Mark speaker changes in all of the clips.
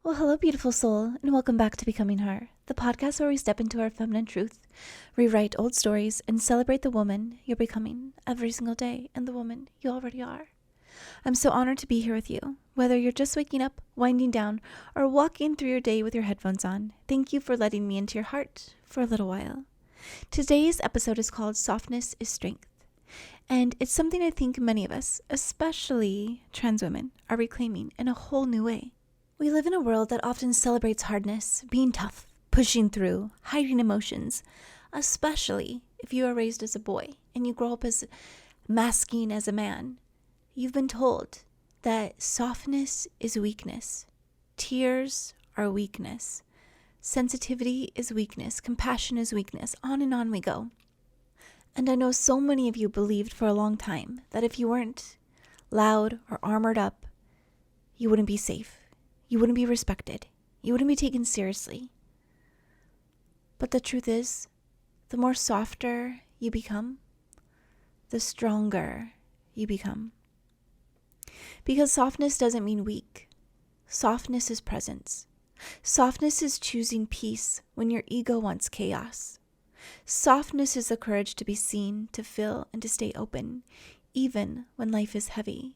Speaker 1: Well, hello, beautiful soul, and welcome back to Becoming Her, the podcast where we step into our feminine truth, rewrite old stories, and celebrate the woman you're becoming every single day and the woman you already are. I'm so honored to be here with you. Whether you're just waking up, winding down, or walking through your day with your headphones on, thank you for letting me into your heart for a little while. Today's episode is called Softness is Strength, and it's something I think many of us, especially trans women, are reclaiming in a whole new way. We live in a world that often celebrates hardness, being tough, pushing through, hiding emotions, especially if you are raised as a boy and you grow up as masculine as a man. You've been told that softness is weakness, tears are weakness, sensitivity is weakness, compassion is weakness, on we go. And I know so many of you believed for a long time that if you weren't loud or armored up, you wouldn't be safe. You wouldn't be respected. You wouldn't be taken seriously. But the truth is, the more softer you become, the stronger you become. Because softness doesn't mean weak. Softness is presence. Softness is choosing peace when your ego wants chaos. Softness is the courage to be seen, to feel, and to stay open, even when life is heavy.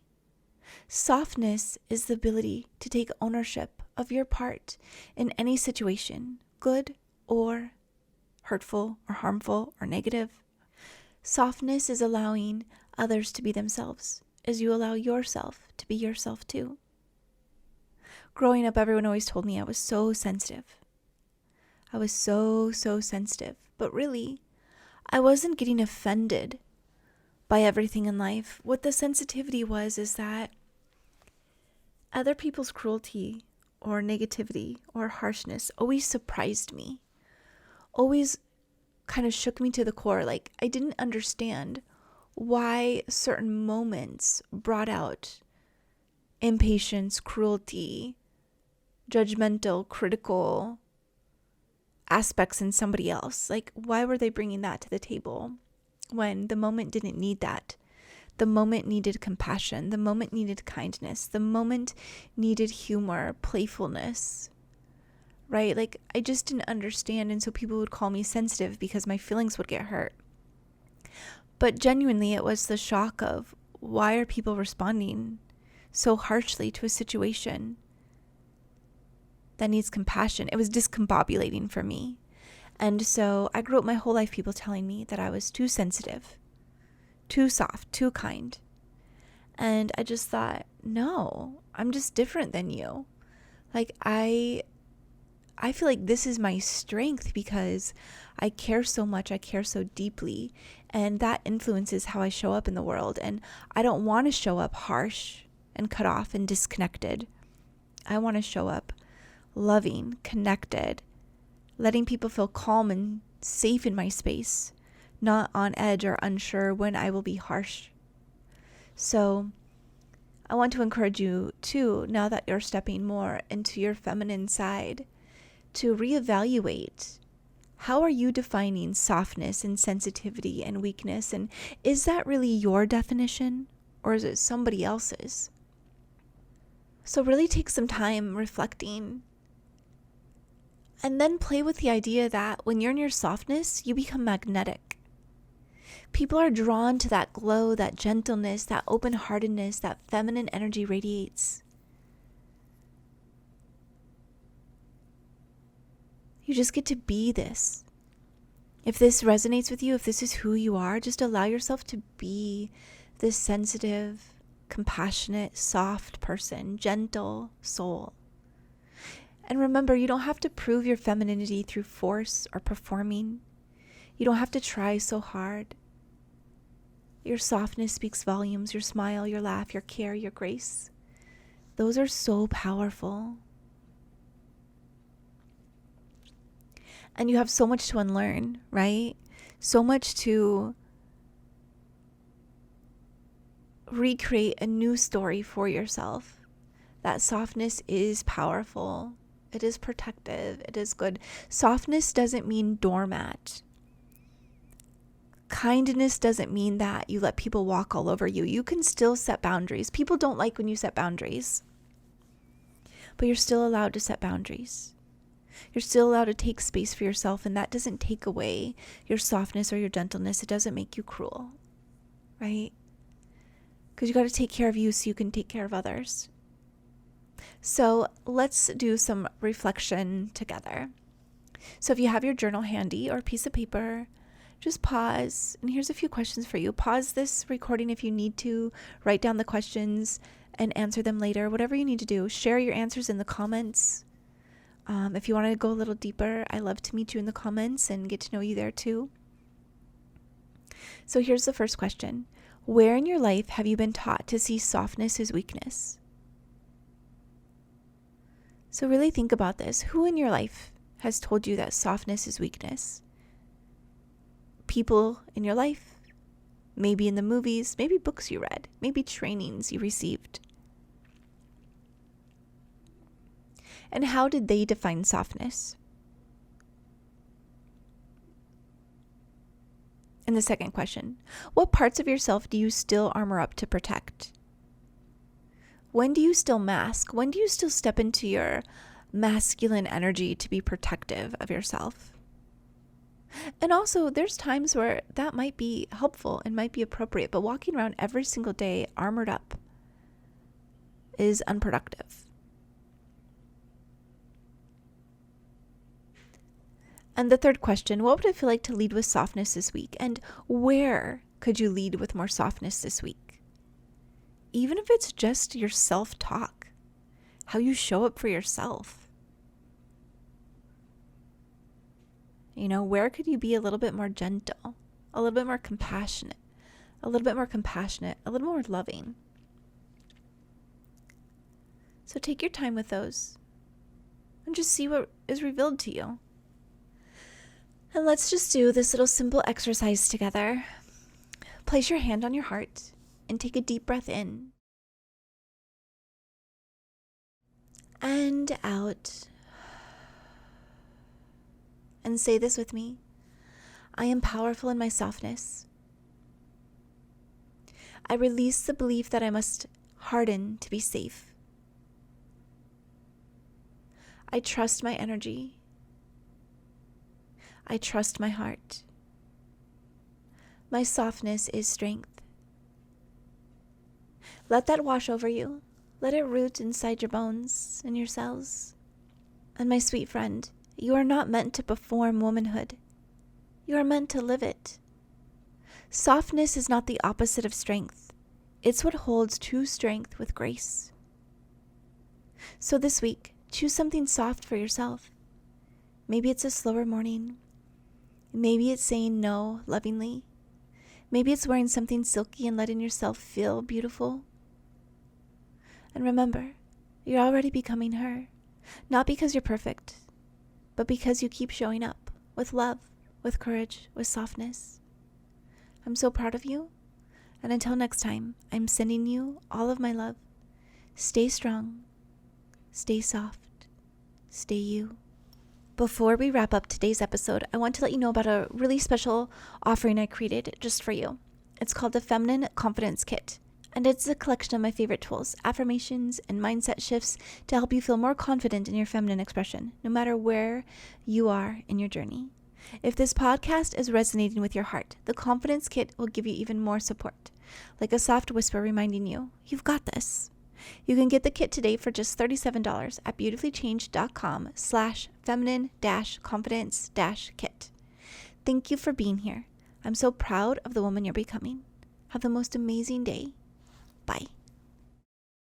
Speaker 1: Softness is the ability to take ownership of your part in any situation, good or hurtful or harmful or negative. Softness is allowing others to be themselves as you allow yourself to be yourself too. Growing up, everyone always told me I was so sensitive. I was so sensitive. But really, I wasn't getting offended by everything in life. What the sensitivity was is that other people's cruelty or negativity or harshness always surprised me, always kind of shook me to the core. Like I didn't understand why certain moments brought out impatience, cruelty, judgmental, critical aspects in somebody else. Like why were they bringing that to the table when the moment didn't need that? The moment needed compassion. The moment needed kindness. The moment needed humor, playfulness, right? Like I just didn't understand. And so people would call me sensitive because my feelings would get hurt. But genuinely, it was the shock of why are people responding so harshly to a situation that needs compassion? It was discombobulating for me. And so I grew up my whole life people telling me that I was too sensitive, too soft, too kind. And I just thought, no, I'm just different than you. Like I feel like this is my strength because I care so much, I care so deeply, and that influences how I show up in the world. And I don't want to show up harsh and cut off and disconnected. I want to show up loving, connected, letting people feel calm and safe in my space, not on edge or unsure when I will be harsh. So I want to encourage you too, now that you're stepping more into your feminine side, to reevaluate. How are you defining softness and sensitivity and weakness? And is that really your definition or is it somebody else's? So really take some time reflecting and then play with the idea that when you're in your softness, you become magnetic. People are drawn to that glow, that gentleness, that open-heartedness, that feminine energy radiates. You just get to be this. If this resonates with you, if this is who you are, just allow yourself to be this sensitive, compassionate, soft person, gentle soul. And remember, you don't have to prove your femininity through force or performing. You don't have to try so hard. Your softness speaks volumes. Your smile, your laugh, your care, your grace. Those are so powerful. And you have so much to unlearn, right? So much to recreate a new story for yourself. That softness is powerful. It is protective. It is good. Softness doesn't mean doormat. Kindness doesn't mean that you let people walk all over you. You can still set boundaries. People don't like when you set boundaries. but you're still allowed to set boundaries. You're still allowed to take space for yourself, and that doesn't take away your softness or your gentleness. It doesn't make you cruel, right? Because you got to take care of you so you can take care of others. So let's do some reflection together. So if you have your journal handy or a piece of paper, just pause. And here's a few questions for you. Pause this recording if you need to. Write down the questions and answer them later. Whatever you need to do. Share your answers in the comments. If you want to go a little deeper, I love to meet you in the comments and get to know you there too. So here's the first question. Where in your life have you been taught to see softness as weakness? So really think about this. Who in your life has told you that softness is weakness? People in your life, maybe in the movies, maybe books you read, maybe trainings you received. And how did they define softness? And the second question, what parts of yourself do you still armor up to protect? When do you still mask? When do you still step into your masculine energy to be protective of yourself? And also, there's times where that might be helpful and might be appropriate, but walking around every single day armored up is unproductive. And the third question, what would it feel like to lead with softness this week? And where could you lead with more softness this week? Even if it's just your self-talk, how you show up for yourself. You know, where could you be a little bit more gentle, a little bit more compassionate, a little more loving? So take your time with those and just see what is revealed to you. And let's just do this little simple exercise together. Place your hand on your heart and take a deep breath in and out. And say this with me. I am powerful in my softness. I release the belief that I must harden to be safe. I trust my energy. I trust my heart. My softness is strength. Let that wash over you. Let it root inside your bones and your cells. And my sweet friend, you are not meant to perform womanhood. You are meant to live it. Softness is not the opposite of strength. It's what holds true strength with grace. So this week, choose something soft for yourself. Maybe it's a slower morning. Maybe it's saying no lovingly. Maybe it's wearing something silky and letting yourself feel beautiful. And remember, you're already becoming her. Not because you're perfect, but because you keep showing up with love, with courage, with softness. I'm so proud of you. And until next time, I'm sending you all of my love. Stay strong. Stay soft. Stay you. Before we wrap up today's episode, I want to let you know about a really special offering I created just for you. It's called the Feminine Confidence Kit, and it's a collection of my favorite tools, affirmations, and mindset shifts to help you feel more confident in your feminine expression, no matter where you are in your journey. If this podcast is resonating with your heart, the Confidence Kit will give you even more support, like a soft whisper reminding you, you've got this. You can get the kit today for just $37 at beautifullychanged.com/feminine-confidence-kit. Thank you for being here. I'm so proud of the woman you're becoming. Have the most amazing day. Bye.